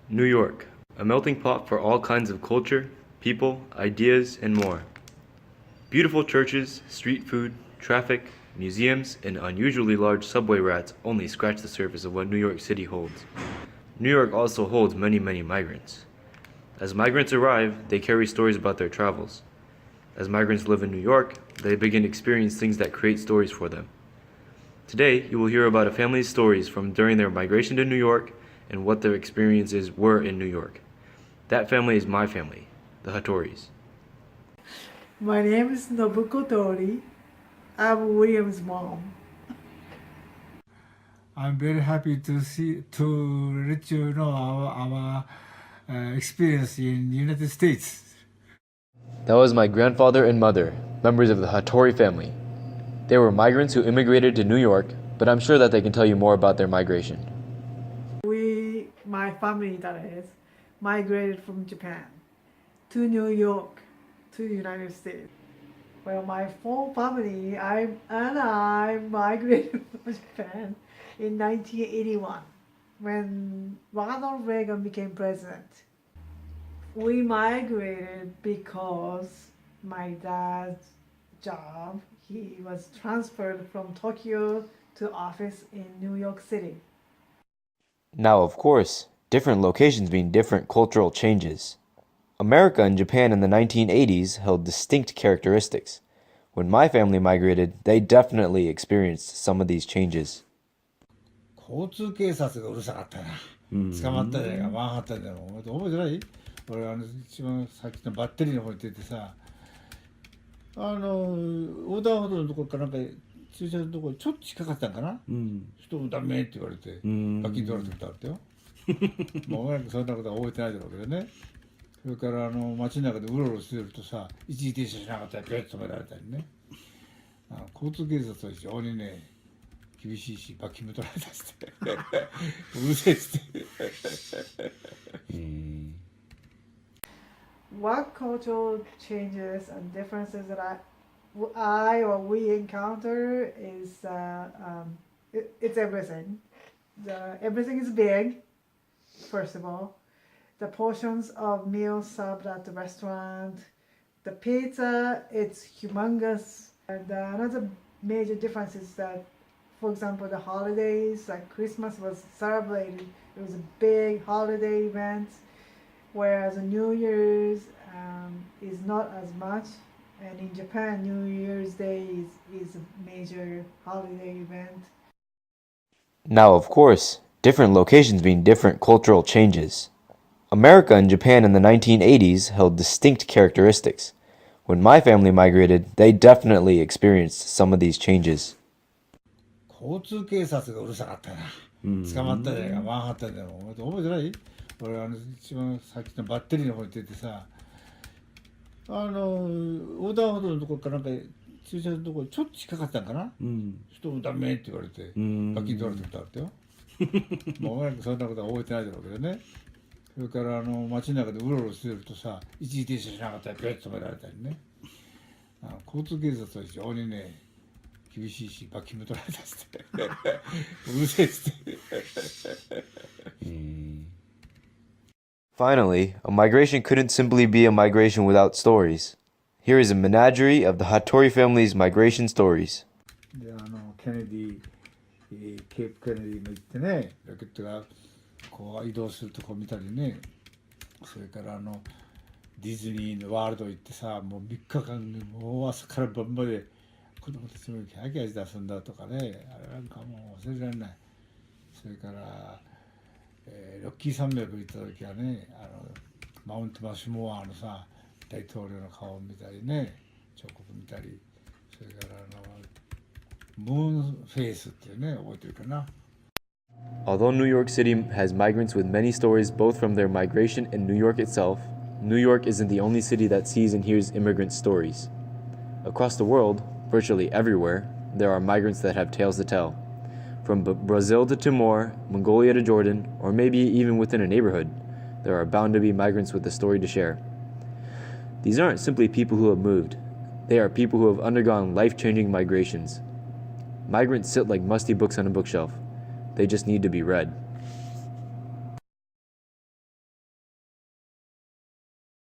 New York, a melting pot for all kinds of culture, people, ideas, and more. Beautiful churches, street food, traffic, museums, and unusually large subway rats only scratch the surface of what New York City holds. New York also holds many, many migrants. As migrants arrive, they carry stories about their travels. As migrants live in New York, they begin to experience things that create stories for them. Today, you will hear about a family's stories from during their migration to New York and what their experiences were in New York. That family is my family, the Hattoris. My name is Nobuko Tori. I'm William's mom. I'm very happy to let you know our experience in the United States. That was my grandfather and mother, members of the Hattori family. They were migrants who immigrated to New York, but I'm sure that they can tell you more about their migration. My family that is, migrated from Japan to New York, to the United States. Well, my full family, I migrated from Japan in 1981 when Ronald Reagan became president. We migrated because my dad's job, he was transferred from Tokyo to office in New York City. Now, of course, different locations mean different cultural changes. America and Japan in the 1980s held distinct characteristics. When my family migrated, they definitely experienced some of these changes. 交通警察がうるさかったな。捕まったじゃないか、マンハッタンでも。覚えてない？俺、一番さっきのバッテリーの方に出てさ、横断歩道のところかなんか、駐車のところちょっと近かったんかな。人もダメって言われて、罰金取られたことあったよ。もうお前らそんなことは覚えてないだろうけどね。それから街の中でうろうろしてるとさ、一時停車しなかったらピュッと止められたりね。交通警察は非常にね、厳しいし、罰金も取られたしって。うるせえっつって。What cultural changes and differences that or we encounter is it's everything. Everything is big, first of all. The portions of meals served at the restaurant, the pizza, it's humongous. And another major difference is that, for example, the holidays, like Christmas was celebrated. It was a big holiday event, whereas New Year's is not as much. And in Japan, New Year's Day is a major holiday event. Now, of course, different locations mean different cultural changes. America and Japan in the 1980s held distinct characteristics. When my family migrated, they definitely experienced some of these changes. 交通警察がうるさかったな。捕まったじゃないか、マンハッタンでも。覚えてない？俺、一番さっきのバッテリーの方に出てさ、横断歩道のところかなんか、駐車のところちょっと近かったんかな。人もダメって言われて、罰金取られたことあったよ。もうお前らそんなことは覚えてないだろうけどね。それから街の中でうろうろしてるとさ、一時停車しなかったらピュッと止められたりね。交通警察は非常にね、厳しいし、罰金も取られたしって。うるせえっつって。Finally, a migration couldn't simply be a migration without stories. Here is a menagerie of the Hattori family's migration stories. で、ケネディ、ケープケネディも行ってね、ロケットがこう移動するとこ見たりね、それからディズニーのワールド行ってさ、もう3日間でもう朝から晩まで子供たちもキャーキャーして遊んだとかね、あれなんかもう忘れられない。それから、ロッキー山脈行った時はね、マウントマシュモアのさ、大統領の顔を見たりね、彫刻見たり、それからムーンフェイスっていうね、覚えてるかな。Although New York City has migrants with many stories both from their migration and New York itself, New York isn't the only city that sees and hears immigrant stories. Across the world, virtually everywhere, there are migrants that have tales to tell. From Brazil to Timor, Mongolia to Jordan, or maybe even within a neighborhood, there are bound to be migrants with a story to share. These aren't simply people who have moved. They are people who have undergone life-changing migrations. Migrants sit like musty books on a bookshelf. They just need to be read.